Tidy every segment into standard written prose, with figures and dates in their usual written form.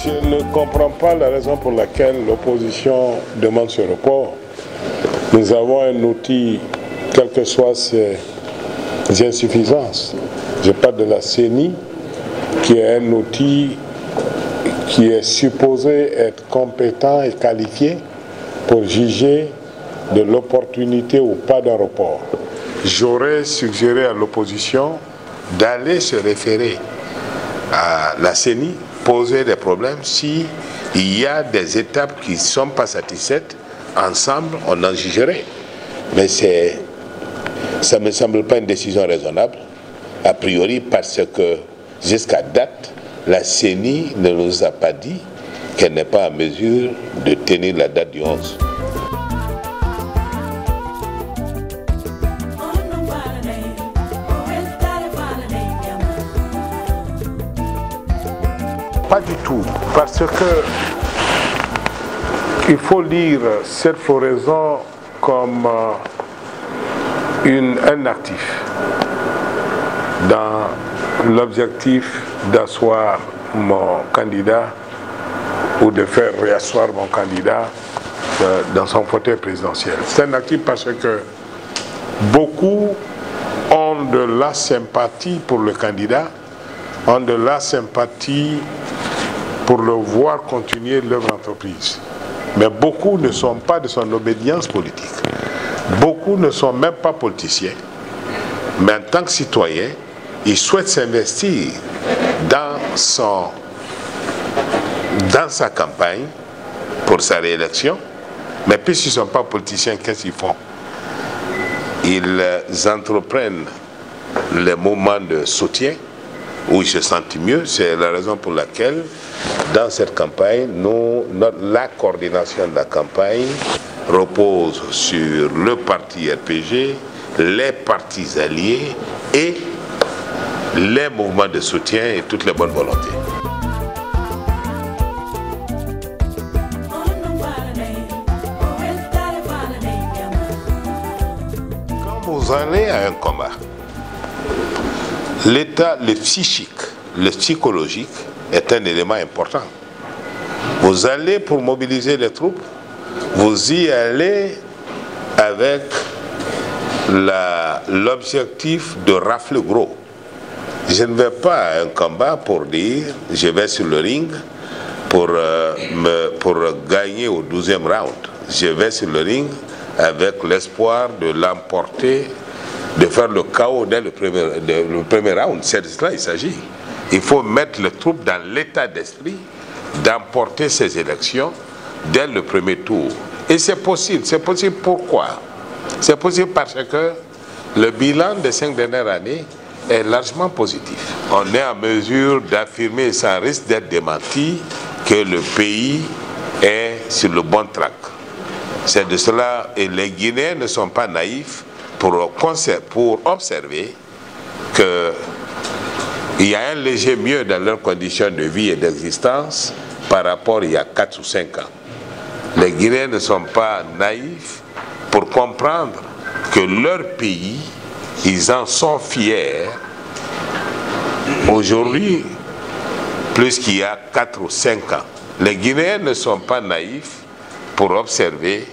Je ne comprends pas la raison pour laquelle l'opposition demande ce report. Nous avons un outil, quelles que soient ses insuffisances. Je parle de la CENI, qui est un outil qui est supposé être compétent et qualifié pour juger de l'opportunité ou pas d'un report. J'aurais suggéré à l'opposition d'aller se référer à la CENI, poser des problèmes. Si il y a des étapes qui ne sont pas satisfaites, ensemble, on en jugerait. Mais ça ne me semble pas une décision raisonnable, a priori parce que jusqu'à date, la CENI ne nous a pas dit qu'elle n'est pas en mesure de tenir la date du 11. Pas du tout, parce que il faut lire cette floraison comme un actif dans l'objectif d'asseoir mon candidat ou de faire réasseoir mon candidat dans son fauteuil présidentiel. C'est un actif parce que beaucoup ont de la sympathie pour le candidat, ont de la sympathie pour le voir continuer leur entreprise. Mais beaucoup ne sont pas de son obédience politique. Beaucoup ne sont même pas politiciens. Mais en tant que citoyens, ils souhaitent s'investir dans sa campagne pour sa réélection. Mais puisqu'ils ne sont pas politiciens, qu'est-ce qu'ils font? Ils entreprennent les moments de soutien où ils se sentent mieux. C'est la raison pour laquelle, dans cette campagne, la coordination de la campagne repose sur le parti RPG, les partis alliés et les mouvements de soutien et toutes les bonnes volontés. Quand vous allez à un combat, l'état, le psychique, le psychologique est un élément important. Vous allez pour mobiliser les troupes, vous y allez avec l'objectif de rafler gros. Je ne vais pas à un combat pour dire je vais sur le ring pour gagner au 12e round. Je vais sur le ring avec l'espoir de l'emporter, de faire le chaos dès le premier round. C'est de cela qu'il s'agit. Il faut mettre les troupes dans l'état d'esprit d'emporter ces élections dès le premier tour. Et c'est possible. C'est possible pourquoi? C'est possible parce que le bilan des 5 dernières années est largement positif. On est en mesure d'affirmer, sans risque d'être démenti, que le pays est sur le bon track. C'est de cela, et les Guinéens ne sont pas naïfs pour observer qu'il y a un léger mieux dans leurs conditions de vie et d'existence par rapport à il y a 4 ou 5 ans. Les Guinéens ne sont pas naïfs pour comprendre que leur pays, ils en sont fiers aujourd'hui plus qu'il y a 4 ou 5 ans. Les Guinéens ne sont pas naïfs pour observer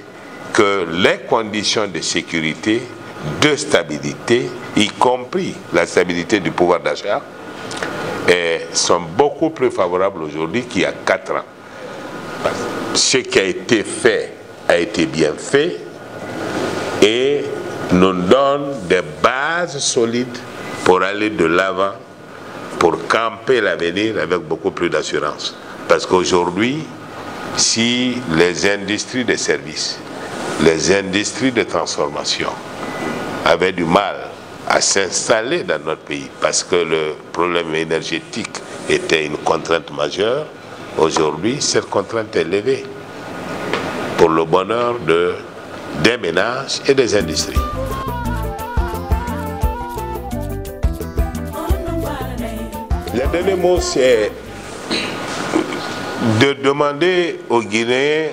que les conditions de sécurité, de stabilité, y compris la stabilité du pouvoir d'achat, sont beaucoup plus favorables aujourd'hui qu'il y a 4 ans. Ce qui a été fait a été bien fait et nous donne des bases solides pour aller de l'avant, pour camper l'avenir avec beaucoup plus d'assurance. Parce qu'aujourd'hui, si les industries de services, les industries de transformation avaient du mal à s'installer dans notre pays parce que le problème énergétique était une contrainte majeure, aujourd'hui, cette contrainte est levée pour le bonheur des ménages et des industries. Le dernier mot, c'est de demander aux Guinéens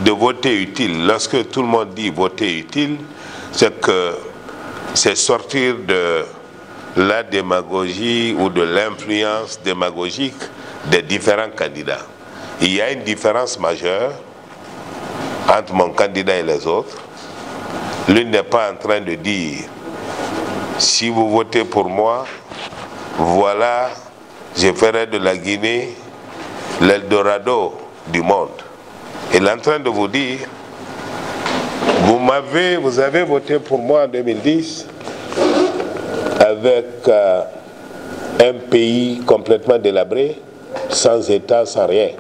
de voter utile. Lorsque tout le monde dit voter utile, c'est sortir de la démagogie ou de l'influence démagogique des différents candidats. Il y a une différence majeure entre mon candidat et les autres. L'une n'est pas en train de dire, si vous votez pour moi, voilà, je ferai de la Guinée l'Eldorado du monde. Il est en train de vous dire, vous avez voté pour moi en 2010 avec un pays complètement délabré, sans État, sans rien.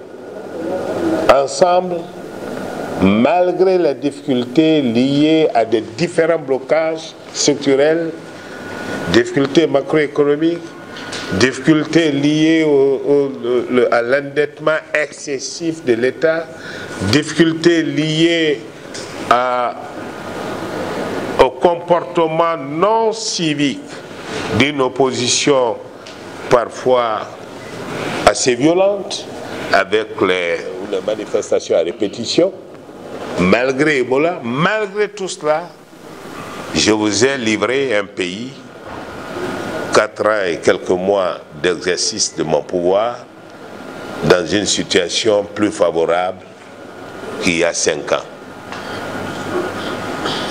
Ensemble, malgré les difficultés liées à des différents blocages structurels, difficultés macroéconomiques, difficultés liées à l'endettement excessif de l'État, difficultés liées au comportement non civique d'une opposition parfois assez violente, avec les manifestations à répétition. Malgré Ebola, malgré tout cela, je vous ai livré un pays, 4 ans et quelques mois d'exercice de mon pouvoir, dans une situation plus favorable qu'il y a 5 ans.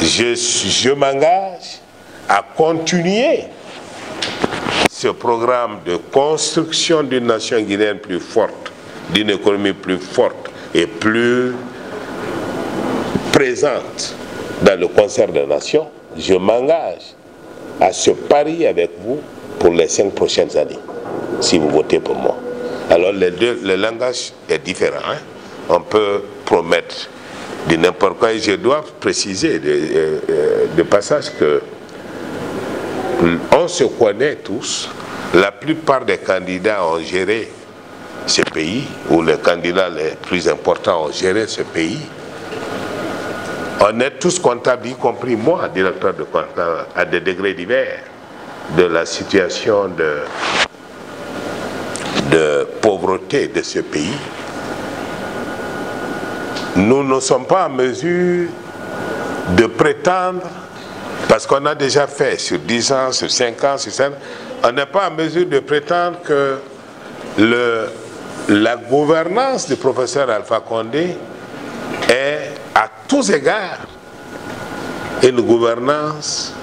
Je m'engage à continuer ce programme de construction d'une nation guinéenne plus forte, d'une économie plus forte et plus présente dans le concert des nations. Je m'engage à ce pari avec vous pour les 5 prochaines années, si vous votez pour moi. Alors le langage est différent, hein? On peut promettre de n'importe quoi. Et je dois préciser de passage que on se connaît tous. La plupart des candidats ont géré ce pays, ou les candidats les plus importants ont géré ce pays. On est tous comptables, y compris moi, directeur de comptable, à des degrés divers, de la situation de pauvreté de ce pays. Nous ne sommes pas en mesure de prétendre, parce qu'on a déjà fait sur 10 ans, sur 5 ans, sur 5 ans, on n'est pas en mesure de prétendre que la gouvernance du professeur Alpha Condé est à tous égards une gouvernance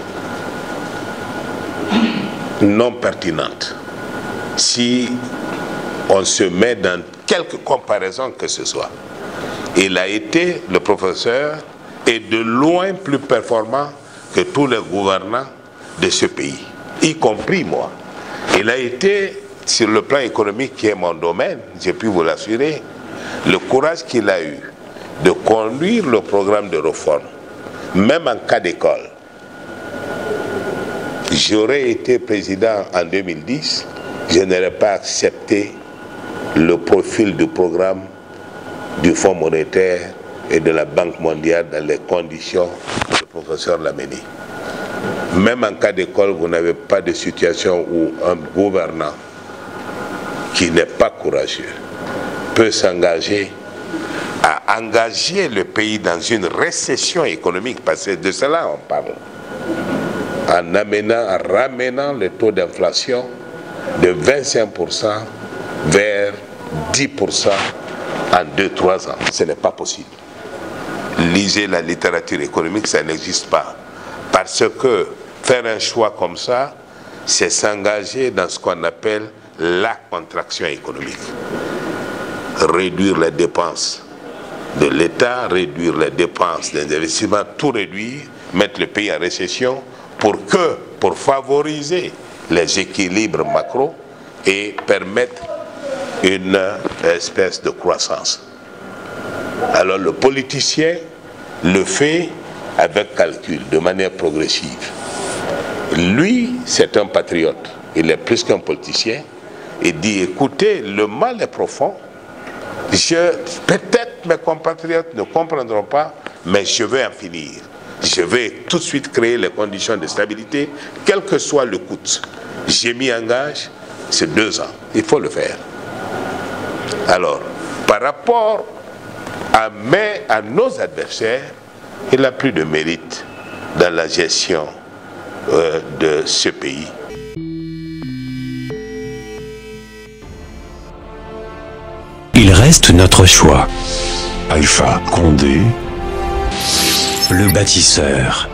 non pertinente. Si on se met dans quelque comparaison que ce soit. Il a été, le professeur, est de loin plus performant que tous les gouvernants de ce pays, y compris moi. Il a été, sur le plan économique qui est mon domaine, j'ai pu vous l'assurer, le courage qu'il a eu de conduire le programme de réforme, même en cas d'école. J'aurais été président en 2010, je n'aurais pas accepté le profil du programme du Fonds monétaire et de la Banque mondiale dans les conditions du professeur Lameni. Même en cas d'école, vous n'avez pas de situation où un gouvernant qui n'est pas courageux peut s'engager à engager le pays dans une récession économique, parce que de cela on parle, en ramenant le taux d'inflation de 25% vers 10% en 2-3 ans. Ce n'est pas possible. Lisez la littérature économique, ça n'existe pas. Parce que faire un choix comme ça, c'est s'engager dans ce qu'on appelle la contraction économique. Réduire les dépenses de l'État, réduire les dépenses des investissements, tout réduire, mettre le pays en récession pour favoriser les équilibres macro et permettre une espèce de croissance. Alors le politicien le fait avec calcul, de manière progressive. Lui, c'est un patriote. Il est plus qu'un politicien. Il dit, écoutez, le mal est profond. Peut-être mes compatriotes ne comprendront pas, mais je vais en finir. Je vais tout de suite créer les conditions de stabilité, quel que soit le coût. J'ai mis en gage, c'est 2 ans. Il faut le faire. Alors, par rapport à nos adversaires, il n'a plus de mérite dans la gestion de ce pays. reste notre choix. Alpha Condé, Le bâtisseur.